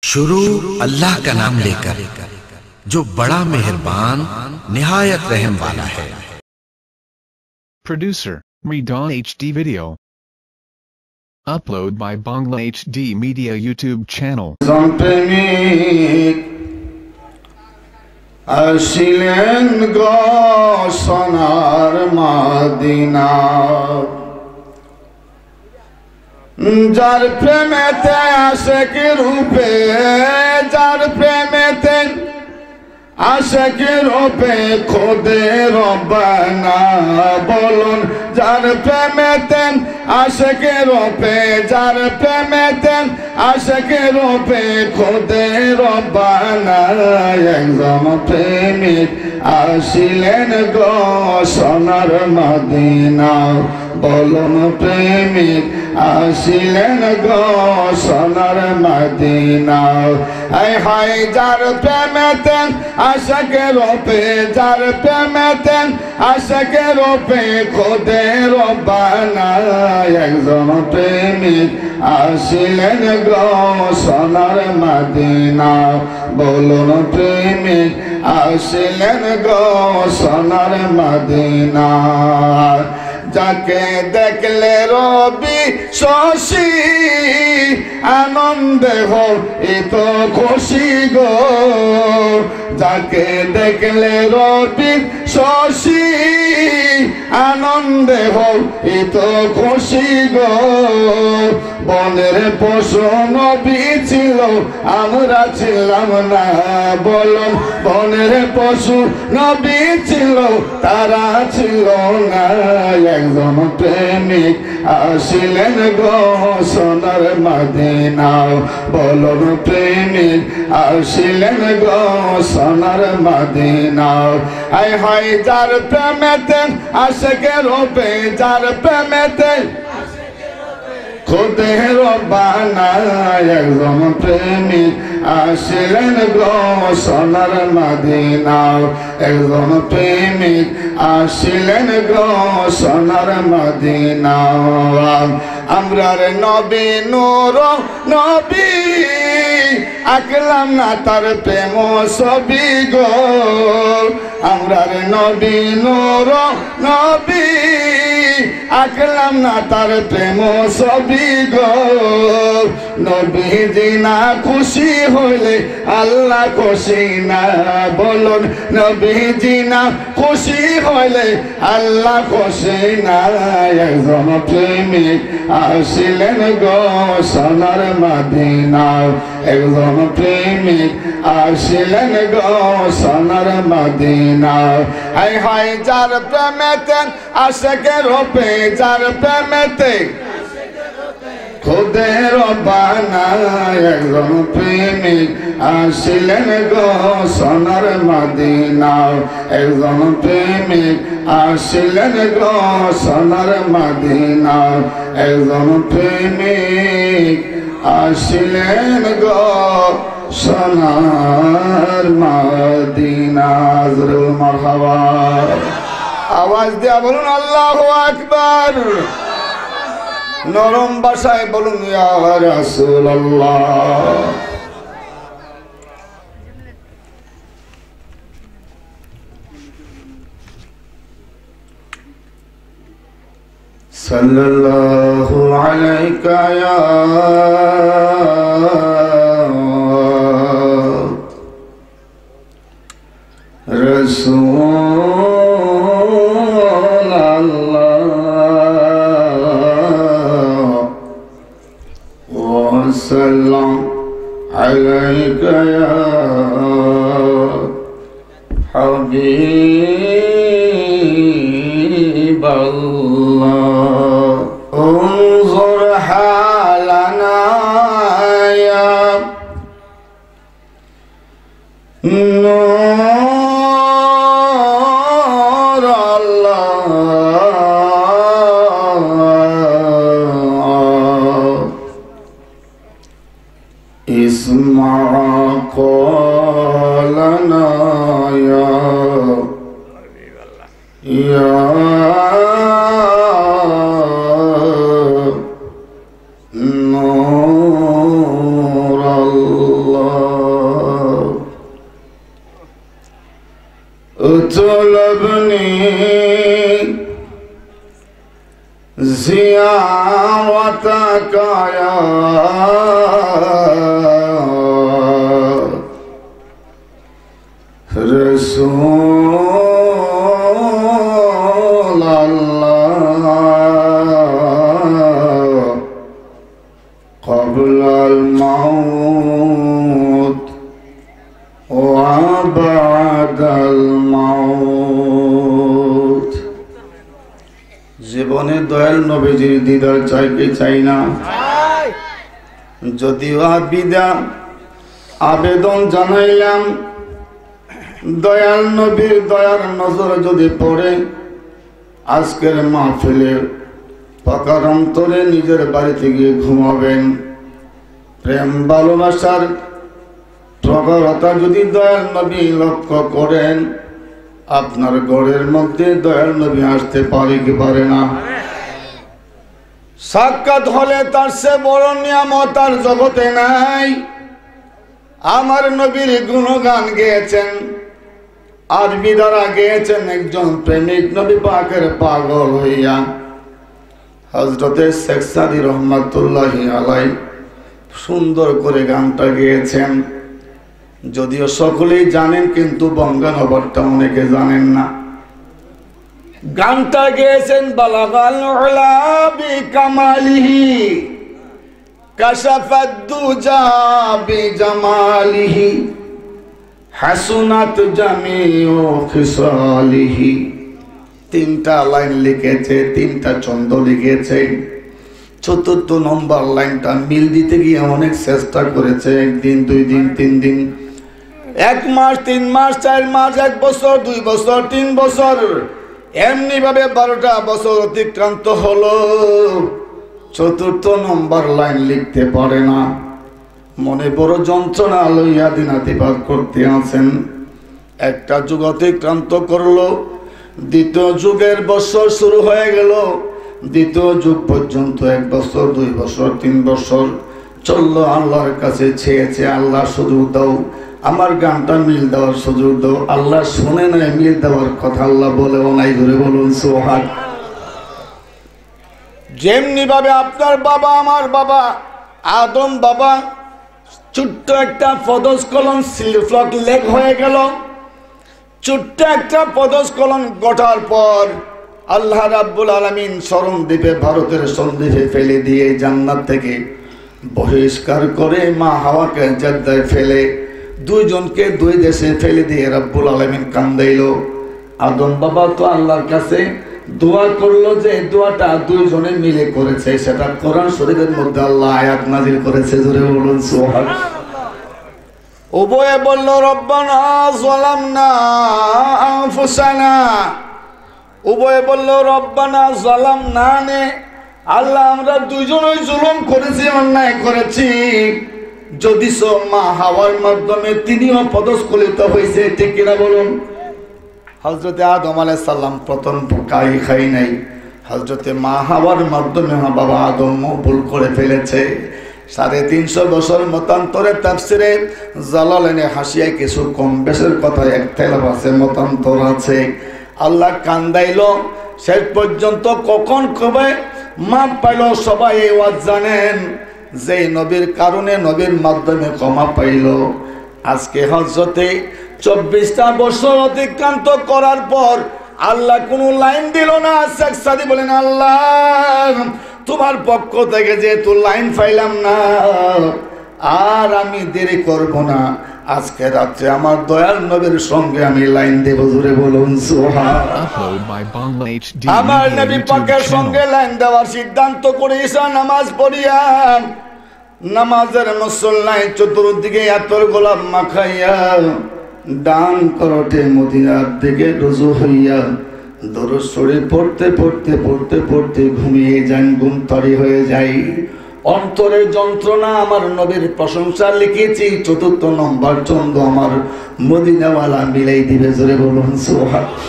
शुरू अल्लाह का नाम लेकर जो बड़ा मेहरबान निहायत रहम वाला है। Producer, Redon HD Video. Upload by Bangla HD Media YouTube channel. আসিলেন গো সোনার মদিনা, যার প্রেমেতে আশিক রূপে, যার প্রেমেতে আশিক রূপে খোদে রব্বানা। বলুন যার প্রেমেতে আশিক রূপে, যার প্রেমেতে আশিক রূপে খোদে রব্বানা। একজন প্রেমিক আসিলেন গো সোনার মদিনা। বলুন প্রেমিক আসিলেন গো সোনার মদিনা। হায় হায় যার প্রেমেতে আশিক রূপে, যার প্রেমেতে আশিক রূপে খোদে রব্বানা। একজন প্রেমিক আসিলেন গো সোনার মদিনা। বলুন প্রেমিক আসিলেন গো সোনার মদিনা। যাকে দেখলে রবি শশী আনন্দে হইত খুশি গো। যাকে দেখলে রবি শশী আনন্দে হইত খুশি গো। বনের পশু নবী ছিল, আমরা ছিলাম না। বলুন বনের পশু নবী ছিল, তারা ছিল না। একজন প্রেমিক আসিলেন গো সোনার মদিনা। বলুন প্রেমিক আসিলেন গো সোনার মদিনা। হায় হায় যার প্রেমেতে আশিক রূপে, যার প্রেমেতে খোদে রব্বানা। একজন প্রেমিক আসিলেন গো সোনার মদিনা। একজন প্রেমিক আসিলেন গো সোনার মদিনা। আমরার নবী নূর নবী আঁকলাম না তার প্রেম ছবি গো। আমরার নবী নূর নবী আঁকলাম না তার প্রেম ছবি গো। নবীজি না খুশি হইলে আল্লাহ খুশি না। বলুন নবীজি না খুশি হইলে আল্লাহ খুশি না। একজন প্রেমিক আসিলেন গো সোনার মদিনা। একজন প্রেমিক আসিলেন গো সোনার মদিনা। হায় হায় যার প্রেমেতে আশিক রূপে, যার প্রেমেতে খোদে রব্বানা। একজন প্রেমিক আসিলেন গো সোনার মদিনা। একজন প্রেমিক আসিলেন গো সোনার মদিনা। একজন প্রেমিক আসিলেন গো সোনার মদিনা। জরুর মারহাবা। আওয়াজ দিয়া বলুন আল্লাহু আকবার। নরম ভাষায় বলুন ইয়া রাসূলুল্লাহ। সাল্লাল্লাহু আলাইকা ইয়া রাসূলুল্লাহ। وسلم عليك يا حبيب الله. انظر حالنا يا نور الله. اسمع قولنا يا نور الله. الله اطلبني زيارتك يا رسول الله قبل الموت وبعد الموت জীবনে দয়াল নবীজির দিদার চাই কি চাই না? যদিও আবেদন জানাইলাম দয়াল নবীর দয়ার নজর যদি পড়ে আজকের মাহফিলে পাকার অন্তরে নিজের বাড়িতে গিয়ে ঘুমাবেন। প্রেম ভালোবাসার প্রগাঢ়তা যদি দয়াল নবী লক্ষ্য করেন আপনার ঘরের মধ্যে দয়াল নবী আসতে পারে কি পারে না? সাক্ষাৎ হলে তার সে বড় নিয়ামত আর জগতে নাই। আমার নবীর গুণগান গেয়েছেন, আরবি দ্বারা গেয়েছেন একজন প্রেমিক নবী পাকের পাগল হইয়া। হযরতে শেখ সাদী রহমাতুল্লাহি আলাইহি সুন্দর করে গানটা গেয়েছেন, যদিও সকলেই জানেন কিন্তু বঙ্গানুবাদটা অনেকে জানেন না। গানটা গেয়েছেন বালাগাল উলা বিকামালিহি কাশাফাদ দুজা বিজামালিহি হাসুনাত জামিউ খিসালিহি। তিনটা লাইন লিখেছে, তিনটা ছন্দ লিখেছে। চতুর্থ নম্বর লাইনটা মিল দিতে গিয়ে অনেক চেষ্টা করেছে, একদিন, 2 দিন, 3 দিন, 1 মাস, 3 মাস, 4 মাস, 1 বছর, 2 বছর, 3 বছর, এমনি ভাবে 12টা বছর অতিক্রান্ত হলো। চতুর্থ নম্বর লাইন লিখতে পারে না। মনে বড় যন্ত্রণা লইয়া দিনাতিপাত করতে আছেন। একটা যুগ অতিক্রান্ত করলো, দ্বিতীয় যুগের বছর শুরু হয়ে গেল। দ্বিতীয় যুগ পর্যন্ত 1 বছর, 2 বছর, 3 বছর চললো। আল্লাহর কাছে চেয়েছে, আল্লাহ সুযোগ দাও, আমার গানটা মিল দেওয়ার সুযোগ দাও। আল্লাহ শুনে নাই মিল দেওয়ার কথা, আল্লাহ বলেও নাই। ধরে বলুন সুবহান। যেমনি ভাবে আপনার বাবা, আমার বাবা আদম বাবা ছোট্ট একটা পদস্খলন সিলফ্লক লেগ হয়ে গেল। ছোট্ট একটা পদস্খলন ঘটার পর আল্লাহ রাব্বুল আলামিন শরণ দ্বীপে, ভারতের সন্দ্বীপে ফেলে দিয়ে জান্নাত থেকে বহিষ্কার করে মা হাওয়াকে জেদ্দায় ফেলে দুইজনকে 2 দেশে ফেলে দিয়ে রাব্বুল আলামিন কান্দাইল। আদম বাবা তো আল্লাহর কাছে দোয়া করলো, যে দোয়াটা 2 জনে মিলে করেছে, সেটা কোরআন শরীফের মধ্যে আল্লাহ আয়াত নাযিল করেছে। জোরে বলুন সুবহানাল্লাহ। উভয়ে বলল রব্বানা যালামনা আনফুসানা। উভয়ে বলল রব্বানা যালামনা, নে আল্লাহ আমরা 2 জনই জুলুম করেছি, অন্যায় করেছি। যদি মা হাওয়ার মাধ্যমে তিনিও পদস্খলিত হয়েছে, ঠিক কিনা বলুন? হযরতে আদম আলাইহিস সালাম প্রথম খাই নাই, হযরতে মা হাওয়ার মাধ্যমে বাবা আদম ভুল করে ফেলেছে। 350 বছর মতান্তরে তাফসিরে জালালাইনে হাসিয়ায় কিছু কম বেশের কথা একতলাফ আছে, মতান্তর আছে। আল্লাহ কান্দাইল, শেষ পর্যন্ত কখন কবে মাপ পাইল সবাই এই ওয়াজ জানেন, যে নবীর কারণে, নবীর মাধ্যমে ক্ষমা পাইল। আজকে হযরতে 24টা বছর অতিক্রান্ত করার পর আল্লাহ কোনো লাইন দিল না। শেখ সাদী বলেন, আল্লাহ তোমার পক্ষ থেকে যেহেতু লাইন পাইলাম না, আর আমি দেরি করব না, আজকে রাত্রে আমার দয়াল নবীর সঙ্গে আমি লাইন দেব। জোরে বলুন সুবহানাল্লাহ। আমার নবী পাকের সঙ্গে লাইন দেওয়ার সিদ্ধান্ত করে ঈশা নামাজ পড়িয়া, নামাজের মুসল্লায় চতুর্দিকে আতর গোলাপ মাখাইয়া ডান করতে মদিনার দিকে রুজু হইয়া দরুদ শরীফ পড়তে পড়তে পড়তে পড়তে ঘুমিয়ে যান, ঘুমতারি হয়ে যায়। অন্তরের যন্ত্রণা আমার নবীর প্রশংসা লিখেছি। 4th নম্বর ছন্দ আমার মদিনাওয়ালা মিলাই দিবে। জোরে বলুন সুবহানাল্লাহ।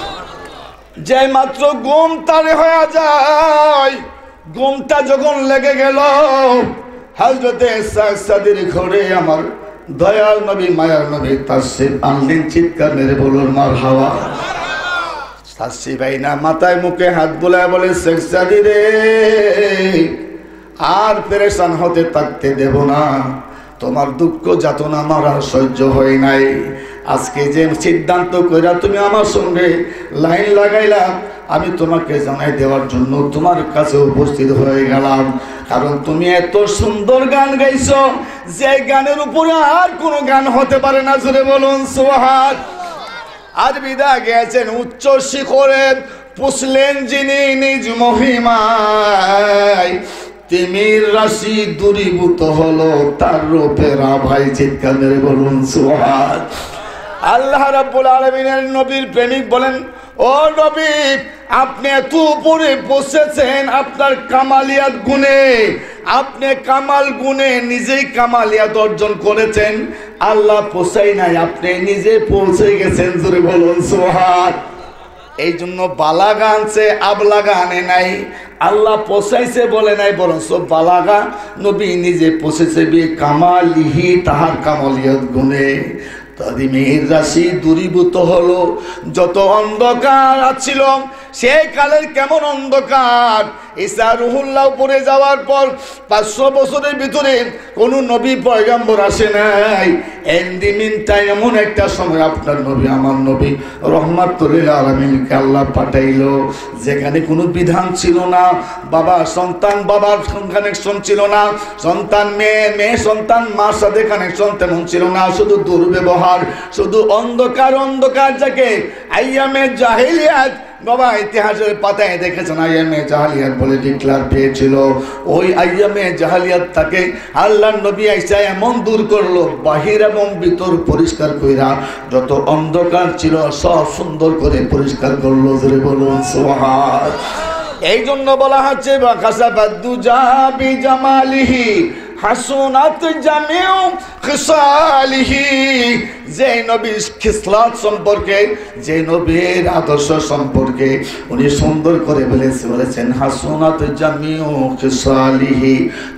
যে মাত্র ঘুম তারে হয়ে যায়, ঘুমটা যখন লেগে গেল, হযরতে সাদীর ঘরে আমার দয়াল নবী মায়ার নবী তাশরিফ আনলেন, চিৎকার মেরে বলুন মারহাবা। তাশরিফ আইনা মাথায় মুখে হাত বোলায় বলে, শেখ সাদি রে, আর পেরেশান হতে থাকতে দেব না, তোমার দুঃখ যাতনা আমার আর সহ্য হয় নাই। আজকে যে সিদ্ধান্ত কইরা তুমি আমার সঙ্গে লাইন লাগাইলা, আমি তোমাকে জানাই দেওয়ার জন্য তোমার কাছে উপস্থিত হয়ে গেলাম। কারণ তুমি এত সুন্দর গান গাইছো, যে গানের উপরে আর কোনো গান হতে পারে না। জোরে বলুন সুবহান। আর বিদা গেছেন উচ্চ শিখরে, পুষলেন যিনি নিজ মহিমায়, তিমির রাশি দূরীভূত হলো তার রূপেরা ভাই। চিৎকার মেরে বলুন সুবহান। আল্লাহ রাব্বুল আলামিনের নবীর প্রেমিক বলেন, ও নবী, আপনি এত উপরে পৌঁছেছেন আপনার কামালিয়াত গুণে, আপনি কামাল গুণে নিজেই কামালিয়াত অর্জন করেছেন, আল্লাহ পৌঁছাই নাই, আপনি নিজে পৌঁছে গেছেন। জোরে বলুন সুবহান। এই জন্য বালাগা আনছে, আবলাগা আনে নাই। আল্লাহ পৌঁছাইছে বলে নাই, বরং সব বালাগা নবী নিজে পৌঁছেছে বি কামালিহি, তাহার কামালিয়াত গুণে। তাদিমের রাশি দূরীভূত হলো, যত অন্ধকার ছিল সেই কালের কেমন অন্ধকার, ঈসা রুহুল্লাহ উপরে যাওয়ার পর 500 বছরের ভিতরে কোন নবী পয়গম্বর আসে নাই। এন্ডিমিন টাইম এমন একটা সময় আপনার নবী আমার নবী রহমাতুল লিল আলামিনকে আল্লাহ পাঠাইলো, যেখানে কোনো বিধান ছিল না, বাবা সন্তান বাবার কানেকশন ছিল না, সন্তান মেয়ে, মেয়ে সন্তান মার সাথে কানেকশন তেমন ছিল না, শুধু দুর্ব্যবহার, শুধু অন্ধকার। অন্ধকার যাকে আইয়ামে জাহিলিয়াত, বাবা ইতিহাসের পাতায় দেখেছেন আইয়ামে জাহালিয়াত বলে ডিক্লার পেয়েছিল। ওই আইয়ামে জাহালিয়াত তাকে আল্লাহর নবী আইসা এমন দূর করলো, বাহির এবং ভিতর পরিষ্কার কইরা যত অন্ধকার ছিল সব সুন্দর করে পরিষ্কার করলো। জোরে বলুন সুবহান। এই জন্য বলা হচ্ছে বাকাসাবাদু জাবি জামালিহি হাসুনাত জামিউ খিসালিহি, যে নবীর খিসলাত সম্পর্কে, যে নবীর আদর্শ সম্পর্কে উনি সুন্দর করে বলেছেন হাসুনাত জামিউ খিসালিহি,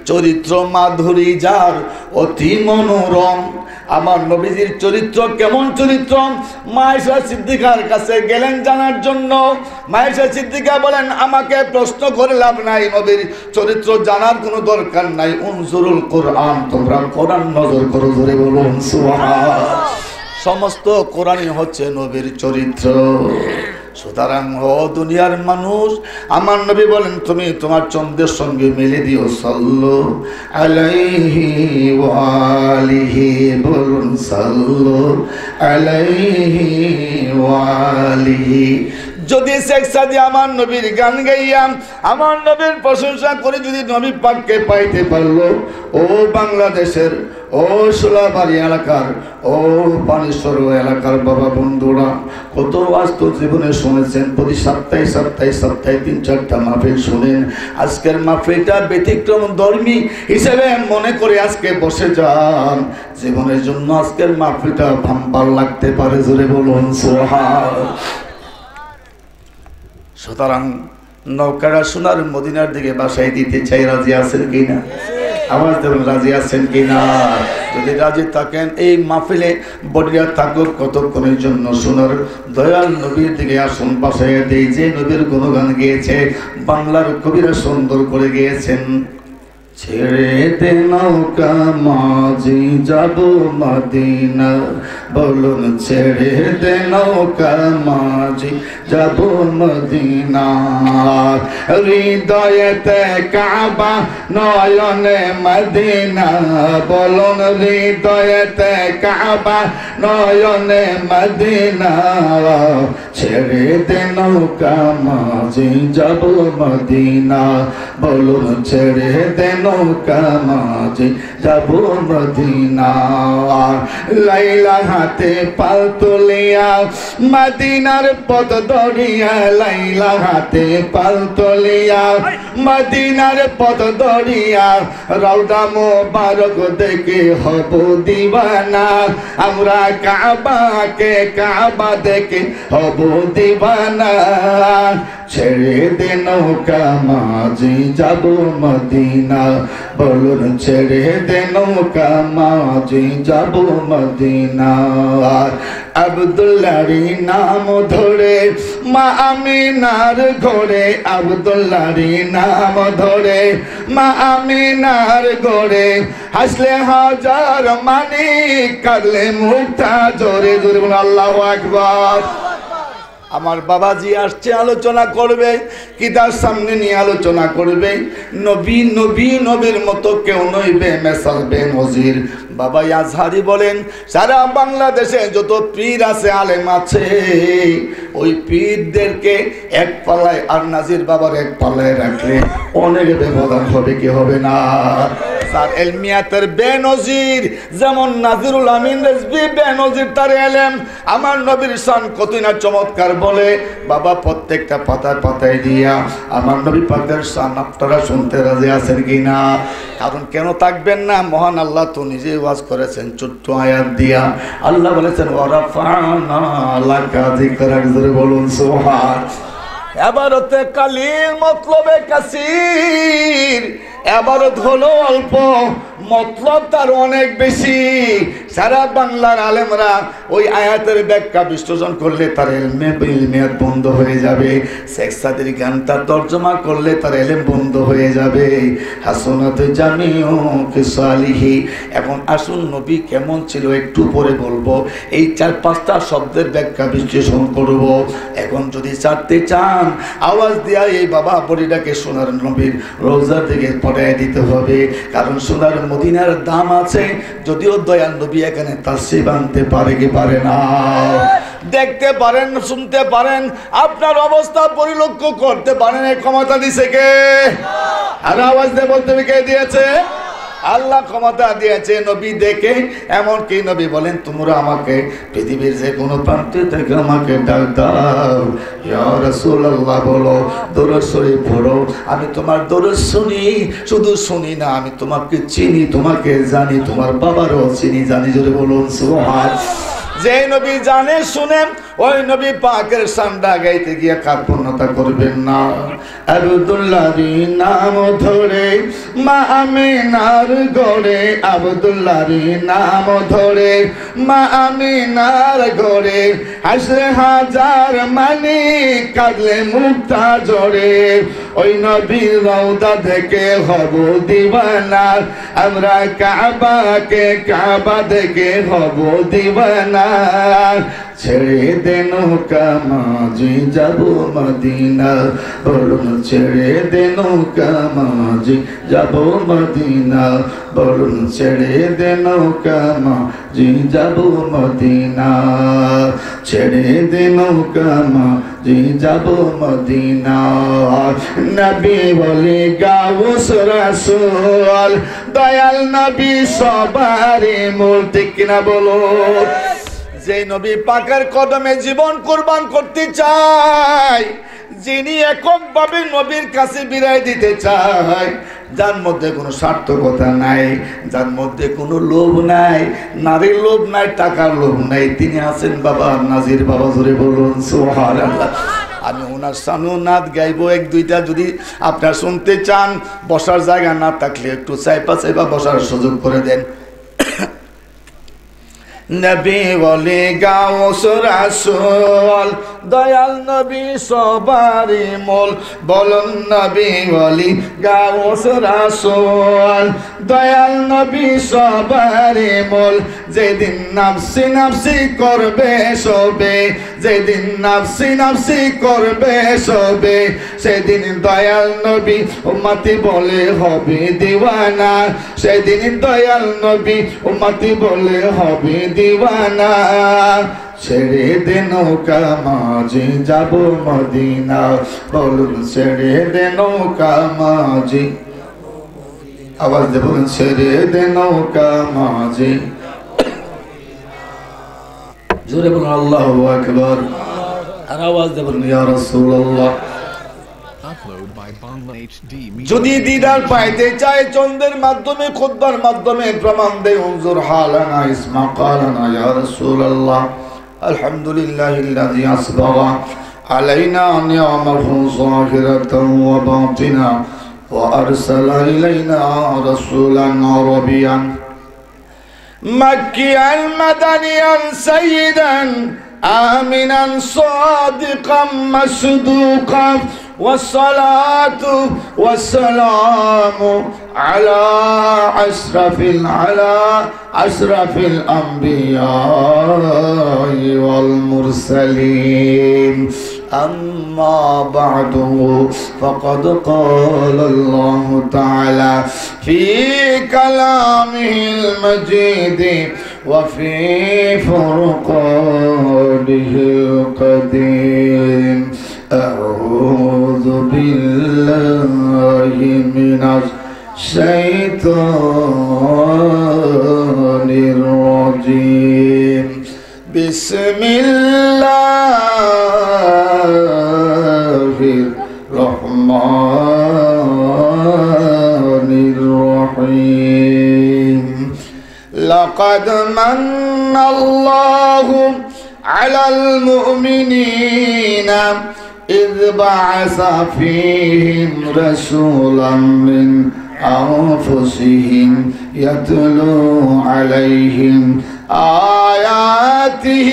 চরিত্র মাধুরী যার অতি মনোরম। আমার নবীজির চরিত্র কেমন চরিত্র, মায়েশা সিদ্দিকার কাছে গেলেন জানার জন্য। মায়েশা সিদ্দিকা বলেন, আমাকে প্রশ্ন করে লাভ নাই, নবীর চরিত্র জানার কোনো দরকার নাই, উনজুরুল কোরআন, তোমরা কোরআন নজর করো। ধরে বলুন সুবহান। সমস্ত কোরআনই হচ্ছে নবীর চরিত্র। সুতরাং ও দুনিয়ার মানুষ, আমার নবী বলেন তুমি তোমার চন্দ্রের সঙ্গে মিলে দিও, সাল্লু আলাইহি ওয়া আলিহি, বলুন সাল্লু আলাইহি ওয়া আলিহি। যদি শেখ সাদি আমার নবীর গান গাইয়া আমার নবীর প্রশংসা করে যদি নবী পাককে পাইতে পারলো, ও বাংলাদেশের, ও সোলাবাড়ি এলাকার, ও পানিশ্বর এলাকার বাবা বন্ধুরা, কত বাস্তব জীবনে শুনেছেন, প্রতি সপ্তাহে 3-4টা মাহফিল শুনেন। আজকের মাহফিলটা ব্যতিক্রম ধর্মী হিসেবে মনে করে আজকে বসে যান, জীবনের জন্য আজকের মাহফিলটা ভাম্বার লাগতে পারে। জোরে বলুন সুবহান। সুতরাং নৌকাটা সোনার মদিনার দিকে বাসায় দিতে চাই, রাজি আছেন কিনা? আওয়াজ দেবেন, রাজি আছেন কিনা? যদি রাজি থাকেন এই মাহফিলে বডিয়া থাকুক কতক্ষণের জন্য সোনার দয়াল নবীর দিকে আসুন, বাসায় দেই। যে নবীর গুণগান গিয়েছে বাংলার কবিরা সুন্দর করে গিয়েছেন। ছেড়ে দে নৌকা মাঝি যাব মদিনা, বলুন ছেড়ে দে নৌকা মাঝি যাব মদিনা। হৃদয়তে কাবা নয়নে মদিনা, বলুন হৃদয়তে কাবা নয়নে মদিনা। ছেড়ে দে নৌকা মাঝি যাব মদিনা, বলুন ছেড়ে দে নৌকা মাঝি যাব মদিনা। লাইলা হাতে পাল তুলিয়া মদিনার পথ দরিয়া, লাইলা হাতে পাল তুলিয়া মদিনার পথ দরিয়া। রওজা মোবারক দেখে হব দিওয়ানা, আমরা কাবাকে কাবা দেখে হব দিওয়ানা। ছেড়ে দে নৌকা মাঝি যাব মদিনা, বলুন ছেড়ে দে নৌকা মাঝি যাব মদিনা আব্দুল্লাহর নাম ধরে মা আমিনার ঘরে আব্দুল্লাহর নাম ধরে মা আমিনার ঘরে হাসলে হাজার মানিক কাঁদলে মুক্তা জোরে জোরে বলুন আল্লাহু আকবার। আমার বাবাজি আসছে আলোচনা করবে কি তার সামনে নিয়ে আলোচনা করবে নবীর মতো কেউ নইবে মেসাল বেনজির। বাবা আজহারি বলেন সারা বাংলাদেশে যত পীর আছে আলেম আছে ওই পীরদেরকে এক পাল্লায় আর নাজির বাবার এক পাল্লায় রাখলে অনেক ব্যবধান হবে কি হবে না। স্যার এলমিয়াতের বেনজির যেমন নাজিরুল আমিন রেজভী বেনজির তার এলেম আমার নবীর শান কতই না চমৎকার বলে বাবা প্রত্যেকটা পাতায় পাতায় দিয়া আমার নবী পাকের শান আপনারা শুনতে রাজি আছেন কি না? কারণ কেন থাকবেন না, মহান আল্লাহ তো নিজে ওয়াজ করেছেন ছোট্ট আয়াত দিয়া। আল্লাহ বলেছেন ওয়ারাফানা লাকা যিকরাক, জোরে বলুন সুবহান। এবারতে কালিল মতলবে কাসির, এবারত হলো অল্প মতলব তার অনেক বেশি। সারা বাংলার আলেমরা ওই আয়াতের ব্যাখ্যা বিশ্লেষণ করলে তার ইলমিয়াত বন্ধ হয়ে যাবে। শেখ সাদির গানটা তর্জমা করলে তার এলেম বন্ধ হয়ে যাবে। হাসনাত জামিউ কিসালিহি। এখন আসুন নবী কেমন ছিল একটু পরে বলবো, এই 4-5টা শব্দের ব্যাখ্যা বিশ্লেষণ করব। এখন যদি ছাড়তে চান আওয়াজ দিয়া এই বাবা বড়িটাকে সোনার নবীর রোজা থেকে পড়ায় দিতে হবে, কারণ সোনার মদিনার দাম আছে। যদিও দয়াল নবী এখানে তাসরিফ আনতে পারে কি পারে না, দেখতে পারেন, শুনতে পারেন, আপনার অবস্থা পরিলক্ষ্য করতে পারেন, এই ক্ষমতা দিছে কে? আর আওয়াজ দিয়ে বলতে কে দিয়েছে? আল্লাহ ক্ষমতা দিয়েছে নবী দেখে। এমনকি নবী বলেন তোমরা আমাকে পৃথিবীর যে কোনো প্রান্তে থেকে আমাকে ডাক দাও, ইয়া রাসূলুল্লাহ বলো, দরুদ শরীফ পড়ো, আমি তোমার দরুদ শুনি, শুধু শুনি না আমি তোমাকে চিনি, তোমাকে জানি, তোমার বাবারও চিনি জানি, জোরে বলুন সুবহান। যে নবী জানে শুনেন ওই নবী পাকের সান্ডা গাইতে গিয়ে কার্পণ্যতা করবেন না। আব্দুল্লাহর নাম ধরে মা আমিনার ঘরে, আব্দুল্লাহর নাম ধরে মা আমিনার ঘরে হাসলে হাজার মানিক কাঁদলে মুক্তা জোরে। ওই নবীর রওজা থেকে হব দিওয়ানা, আমরা কাবাকে কাবা দেখে হব দিওয়ানা। ছেড়ে দে নৌকা মাঝি যাব মদিনা, বলুন ছেড়ে দে নৌকা মাঝি যাব মদিনা, বলুন ছেড়ে দে নৌকা মাঝি যাব মদিনা, ছেড়ে দে নৌকা মাঝি যাব মদিনা। নবী বলে গাউস রাসূল, দয়াল নবী সবারই মূল, ঠিক কিনা বলো? যে নবী পাকের কদমে জীবন কুরবান করতে চায়, যিনি এককভাবে নবীর কাছে বিরায় দিতে চায়, যার মধ্যে কোনো স্বার্থকতা নাই, যার মধ্যে কোনো লোভ নাই, নারীর লোভ নাই, টাকার লোভ নাই, তিনি আছেন বাবা নাজির বাবা, জোরে বলুন সুবহানাল্লাহ। আমি ওনার সামনে নাত গাইবো 1-2টা, যদি আপনারা শুনতে চান। বসার জায়গা না থাকলে একটু চাইপা বসার সুযোগ করে দেন। নবী বলে গাউস রাসূল, দয়াল নবী সবারই মূল, বলুন নবী বলি গাউস রাসূল, দয়াল নবী সবারই মূল। যেদিন নাফসি নাফসি করবে সবে, যেদিন নাফসি নাফসি করবে সবে, সেদিন দয়াল নবী উম্মতি বলে হবে দিওয়ানা, সেদিন দয়াল নবী উম্মতি বলে হবে দিওয়ানা। ছেড়ে দে নৌকা মাঝি যাব মদিনা, বলুন ছেড়ে দে নৌকা মাঝি, আওয়াজ দিয়ে বলুন ছেড়ে দে নৌকা মাঝি, জোরে বলুন আল্লাহু আকবার, আর আওয়াজ দিয়ে বলুন ইয়া রাসূলুল্লাহ। যদি দিদার পাইতে চায় চন্দ্রের মাধ্যমে, খুতবার মাধ্যমে প্রমাণ দেয়, উনজুর হালানা ইসমা কালানা ইয়া রাসূলুল্লাহ। আলহামদুলিল্লাহিল্লাযী আসবাগা আলাইনা নি'মাহু যাহিরাতাও ওয়া বাতিনা وأرسل إلينا رسولا عربيا مكيا مدنيا سيدا آمنا صادقا مصدوقا والصلاة والسلام على أشرف الأنبياء والمرسلين أما بعد فقد قال الله تعالى في كلامه المجيد وفي فرقانه القديم أعوذ بالله من الشيطان الرجيم بسم الله الرحمن الرحيم لقد من الله على المؤمنين إذ بعث فيهم رسولا من أنفسهم يتلو عليهم آياته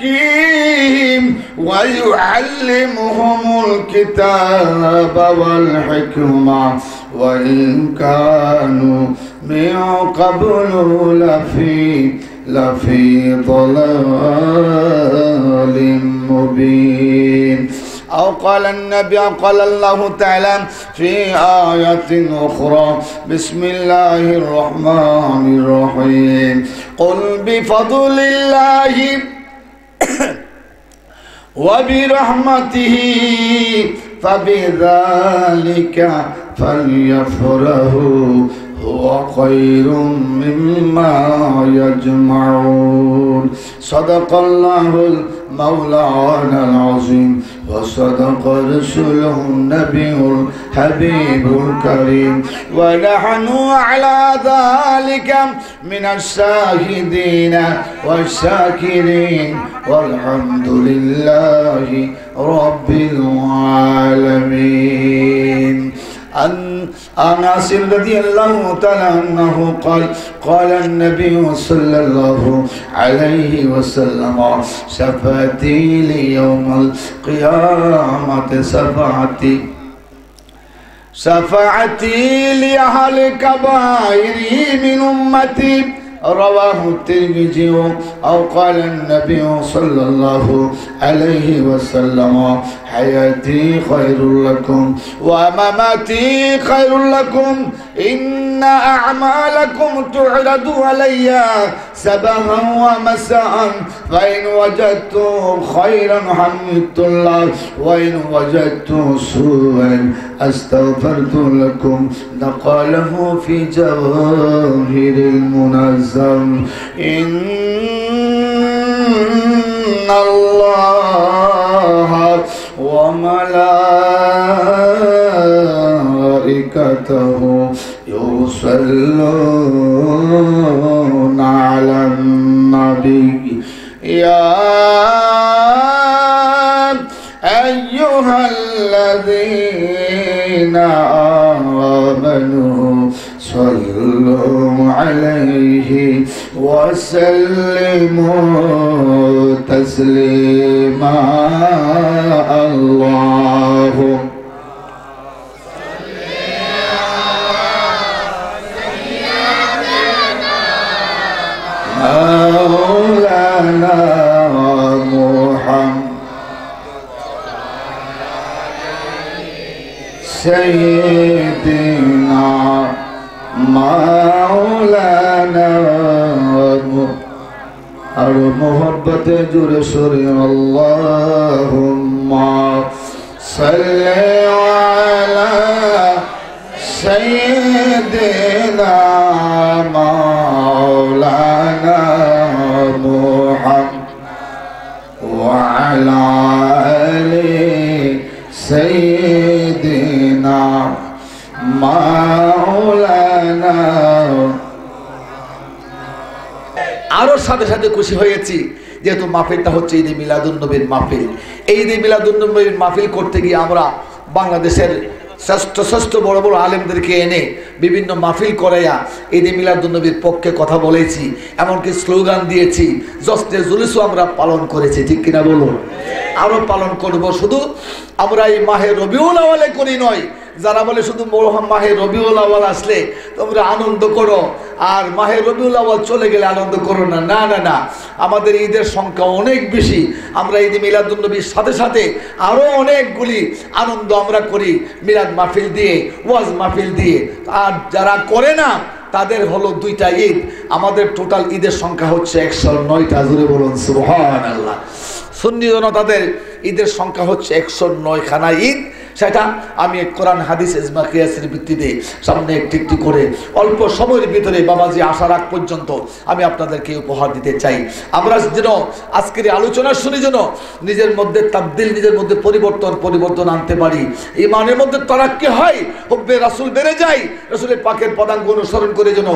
ويزكيهم ويعلمهم الكتاب والحكمة وإن كانوا من قبل لفي ضلال مبين أو قال النبي قال الله تعالى في آية أخرى بسم الله الرحمن الرحيم قل بفضل الله وبرحمته فبذلك فليفرحوا هو خير مما يجمعون صدق الله مولانا العظيم وصدق رسوله النبي الحبيب الكريم ونحن على ذلك من الشاهدين والشاكرين والحمد لله رب العالمين أنس رضي الله تعالى عنه قال النبي صلى الله عليه وسلم شفاعتي ليوم القيامة شفاعتي لأهل الكبائر من أمتي رواه الترمذي أو قال النبي صلى الله عليه وسلم حياتي خير لكم ومماتي خير لكم إن أعمالكم تعرض علي صباحا ومساء فإن وجدت خيرا حمدت الله وإن وجدت سوءا استغفرت لكم نقاله في جواهر المنزل إن الله وملائكته يصلون على النبي يا أيها الذين آمنوا صلوا عليه وسلموا تسليما اللهم مولانا محمد سيدنا مولانا اور محبت جرسر اللهم صل على سيدنا مولانا محمد وعلى آل سيدنا مولانا আরো সাথে সাথে খুশি হয়েছি যেহেতু মাহফিলটা হচ্ছে ঈদে মিলাদুন নবীর মাহফিল। এই ঈদে মিলাদুন নবীর মাহফিল করতে গিয়ে আমরা বাংলাদেশের শ্রেষ্ঠ শ্রেষ্ঠ বড় বড় আলেমদেরকে এনে বিভিন্ন মাহফিল করাইয়া ঈদে মিলাদুন্নবীর পক্ষে কথা বলেছি, এমনকি স্লোগান দিয়েছি, জশ্নে জুলুসও আমরা পালন করেছি, ঠিক কিনা বলুন? আরও পালন করব। শুধু আমরা এই মাহে রবিউল আউয়ালে করি নয়, যারা বলে শুধু মাহে রবিউল আউয়াল আসলে তোমরা আনন্দ করো আর মাহে রবিউল আউয়াল চলে গেলে আনন্দ করো না, না না না, আমাদের ঈদের সংখ্যা অনেক বেশি। আমরা ঈদে মিলাদুন্নবীর সাথে সাথে আরও অনেকগুলি আনন্দ আমরা করি মিলাদ মাহফিল দিয়ে, ওয়াজ মাহফিল দিয়ে। আর যারা করে না তাদের হলো দুইটা ঈদ। আমাদের টোটাল ঈদের সংখ্যা হচ্ছে 109টা। জোরে বলুন সুবহানাল্লাহ। সুন্নি জনতাদের ঈদের সংখ্যা হচ্ছে 109খানা ঈদ। সেটা আমি কোরআন হাদিস ইজমা কিয়াসের ভিত্তিতে সামনে একটি একটি করে অল্প সময়ের ভিতরে বাবাজি আসার আগ পর্যন্ত আমি আপনাদেরকে উপহার দিতে চাই। আমরা যেন আজকের আলোচনা শুনে যেন নিজের মধ্যে তাবদিল, নিজের মধ্যে পরিবর্তন আনতে পারি। ঈমানের মধ্যে তারাক্কি হয়, হুব্বে রাসূল বেড়ে যায়, রাসূলের পাকের পদাঙ্ক অনুসরণ করে যেন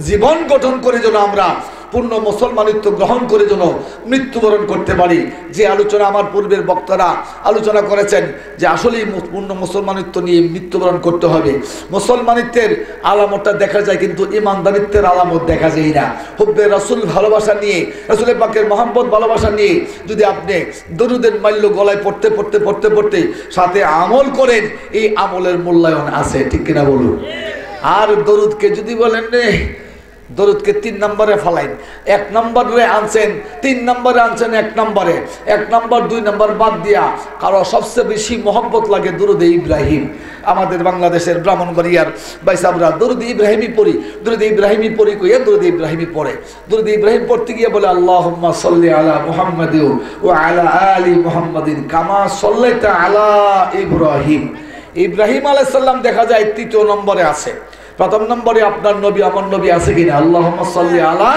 জীবন গঠন করে যেন আমরা পূর্ণ মুসলমানিত্ব গ্রহণ করে যেন মৃত্যুবরণ করতে পারি। যে আলোচনা আমার পূর্বের বক্তারা আলোচনা করেছেন যে আসলেই পূর্ণ মুসলমানিত্ব নিয়ে মৃত্যুবরণ করতে হবে। মুসলমানিত্বের আলামতটা দেখা যায় কিন্তু ইমানদারিত্বের আলামত দেখা যায় না। হুব্বে রাসূল ভালোবাসা নিয়ে, রাসূলের পাকের মহব্বত ভালোবাসা নিয়ে যদি আপনি দরুদের মাল্য গলায় পড়তে পড়তে পড়তে পড়তে সাথে আমল করেন, এই আমলের মূল্যায়ন আছে, ঠিক কিনা বলুন? আর দরুদকে যদি বলেন রে দরুদকে 3 নম্বরে ফালাইন, 1 নম্বরে আনছেন, 3 নম্বরে আনছেন, 1 নম্বরে, 1 নম্বর 2 নম্বর বাদ দিয়া কারো সবচেয়ে বেশি মহব্বত লাগে দরুদে ইব্রাহিম। আমাদের বাংলাদেশের ব্রাহ্মণবাড়িয়ার ভাই সাহেবরা দরুদে ইব্রাহিমই পড়ি, দরুদে ইব্রাহিমই পড়ি কইয়া দরুদে ইব্রাহিমই পড়ে। দরুদে ইব্রাহিম পড়তে গিয়ে বলে আল্লাহুম্মা সাল্লি আলা মুহাম্মাদিন ওয়া আলা আলি মুহাম্মাদিন কামা সাল্লাইতা আলা ইব্রাহিম। ইব্রাহিম আলাইহিস সালাম দেখা যায় 3য় নম্বরে আছে। 1ম নম্বরে আপনার নবী আমার নবী আছে কিনা? আল্লাহুম্মা সাল্লি আলা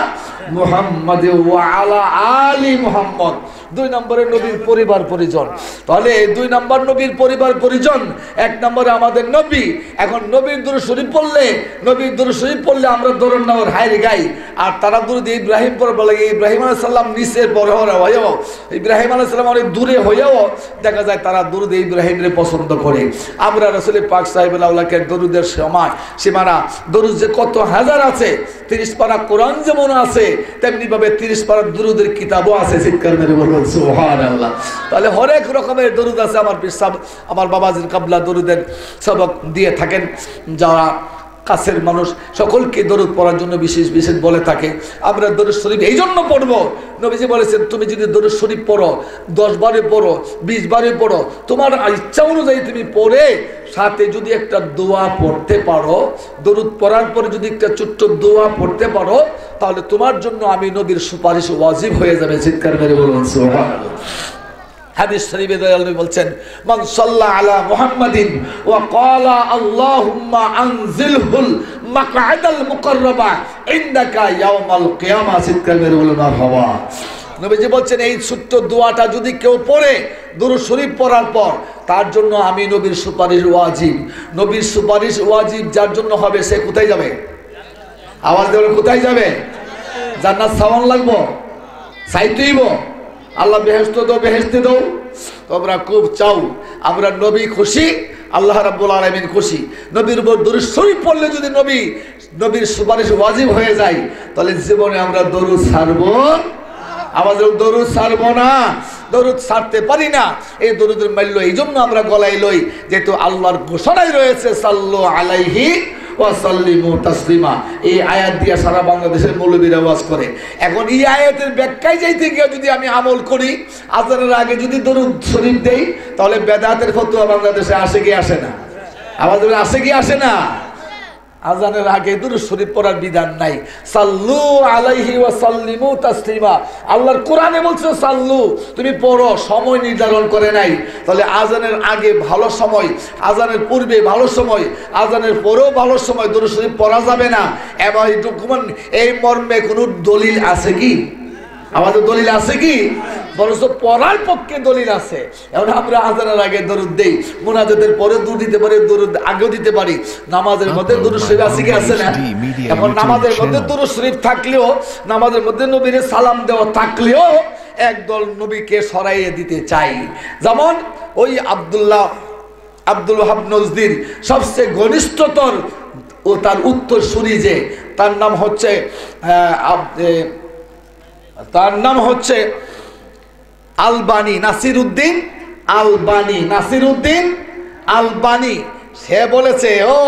মুহাম্মাদ ওয়া আলা আলি মুহাম্মদ। 2 নম্বরে নবীর পরিবার পরিজন। তাহলে 2 নম্বর নবীর পরিবার পরিজন, 1 নম্বরে আমাদের নবী। এখন নবীর দুরূদ শরীফ পড়লে, নবীর দুরূদ শরীফ পড়লে আমরা দরুদ নামের হায়রে গাই। আর তারা দুরূদ ইব্রাহিম পড়ে বলে ইব্রাহিম আলাইহিস সালাম নিচের পরে হয়েও, ইব্রাহিম আলাইহিস সালাম অনেক দূরে হয়েও দেখা যায় তারা দরুদ ইব্রাহিমরে পছন্দ করে। আমরা রাসূলের পাক সাহেবুল আউলাকে দরুদের সীমানা দরুদ যে কত হাজার আছে, 30 পারা কোরআন যেমন আছে তেমনি ভাবে 30 পারা দরুদের কিতাবও আছে। চিৎকার মেরে বলুন সুবহানাল্লাহ। তাহলে হরেক রকমের দরুদ আছে। আমার পিসাব আমার বাবাজির কাবলা দরুদের সবক দিয়ে থাকেন, যারা কাছের মানুষ সকলকে দরুদ পড়ার জন্য বিশেষ বিশেষ বলে থাকে। আমরা দরুদ শরীফ এই জন্য পড়বো, নবীজি বলেছেন তুমি যদি দরুদ শরীফ পড়ো 10 বারে পড়ো 20 বারে পড়ো, তোমার ইচ্ছা অনুযায়ী তুমি পড়ে সাথে যদি একটা দোয়া পড়তে পারো, দরুদ পড়ার পরে যদি একটা ছোট্ট দোয়া পড়তে পারো, তাহলে তোমার জন্য আমি নবীর সুপারিশ ওয়াজিব হয়ে যাবে। চিৎকার করে বলুন সুবহানাল্লাহ। হাদিস শরীফে দয়ালু বলছেন মান সাল্লা আলা মুহাম্মাদিন ওয়া ক্বালা আল্লাহুম্মা আনজিলহুল মাকআদাল মুকাররাবা ইনদাকা ইয়াউমাল কিয়ামা। চিৎকার করে বলুন মারহাবা। নবীজি বলছেন এই ছোট্ট দোয়াটা যদি কেউ পড়ে দুরূদ শরীফ পড়ার পর, তার জন্য আমি নবীর সুপারিশ ওয়াজিব। নবীর সুপারিশ ওয়াজিব যার জন্য হবে সে কোথায় যাবে? আওয়াজ দেবেন, কোথায় যাবে? জান্নাত সাওয়ান লাগবো, চাইতেইব আল্লাহ বেহেশত দাও, বেহেশতে দাও। তোমরা খুব চাও আমরা নবী খুশি, আল্লাহ রাব্বুল আলামিন খুশি। নবীর উপর দরুদ শরীফ পড়লে যদি নবীর সুপারিশ ওয়াজিব হয়ে যায়, তাহলে জীবনে আমরা দরুদ ছাড়বো, আমাদের দরুদ ছাড়বো না, দরুদ ছাড়তে পারি না। এই দরুদের মূল্য এই জন্য আমরা গলায় লই, যেহেতু আল্লাহর ঘোষণাই রয়েছে সাল্লু আলাইহি ওয়া সাল্লিমু তাসলিমা। এই আয়াত দিয়ে সারা বাংলাদেশের মৌলবীরা ওয়াজ করে। এখন এই আয়াতের ব্যাখ্যায় যাইতে গিয়ে যদি আমি আমল করি, আজানের আগে যদি দরুদ শরীফ দেই, তাহলে বেদাতের ফতোয়া বাংলাদেশে আসে কি আসে না? আমাদের আসে কি আসে না? আজানের আগে দুরূদ শরীফ পড়ার বিধান নাই। সাল্লু আলাইহি ওয়া সাল্লিমু তাসলিমা। আল্লাহর কোরআনে বলছে সাল্লু, তুমি পড়ো, সময় নির্ধারণ করে নাই। তাহলে আজানের আগে ভালো সময়, আজানের পূর্বে ভালো সময়, আজানের পরেও ভালো সময় দুরূদ শরীফ পড়া যাবে না। এবার এই মর্মে কোনো দলিল আছে কি? আমাদের দলিল আছে কি? বরঞ্চ পড়ার পক্ষে দলিল আছে। এখন আমরা আজানের আগে দরুদ দেই, মুনাজাতের পরে দরুদ দিতে পারি, দরুদ আগেও দিতে পারি। নামাজের মধ্যে দরুদ শরীফ আছে কি আছে না? এখন নামাজের মধ্যে দরুদ শরীফ থাকলেও, নামাজের মধ্যে নবীর সালাম দেওয়া থাকলেও একদল নবীকে সরাইয়ে দিতে চাই। যেমন ওই আব্দুল ওয়াহাব নজদির সবচেয়ে ঘনিষ্ঠতর ও তার উত্তরসূরি যে তার নাম হচ্ছে আলবানী নাসিরউদ্দিন আলবানী। সে বলেছে, ও